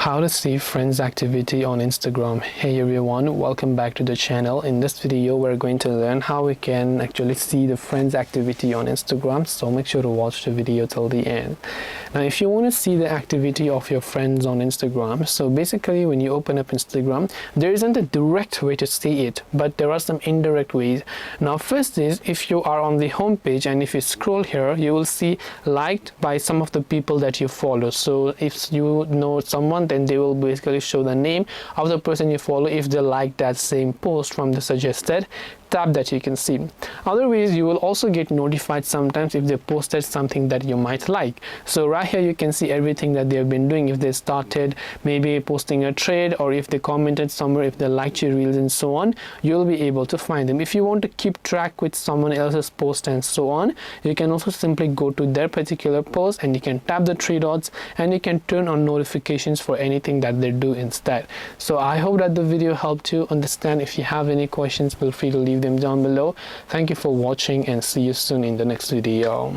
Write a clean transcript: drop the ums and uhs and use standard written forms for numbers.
How to see friends activity on Instagram. Hey everyone, welcome back to the channel. In this video we're going to learn how we can actually see the friends activity on Instagram, so make sure to watch the video till the end. Now if you want to see the activity of your friends on Instagram, so basically when you open up Instagram, there isn't a direct way to see it, but there are some indirect ways. Now first is, if you are on the home page and if you scroll here, you will see liked by some of the people that you follow. So if you know someone, then they will basically show the name of the person you follow if they like that same post from the suggested tab that you can see. Other ways, you will also get notified sometimes if they posted something that you might like. So right here you can see everything that they've been doing. If they started maybe posting a trade, or if they commented somewhere, if they liked your reels and so on, you'll be able to find them. If you want to keep track with someone else's post and so on, you can also simply go to their particular post and you can tap the three dots and you can turn on notifications for anything that they do instead. So I hope that the video helped you understand. If you have any questions, feel free to leave them down below. Thank you for watching and see you soon in the next video.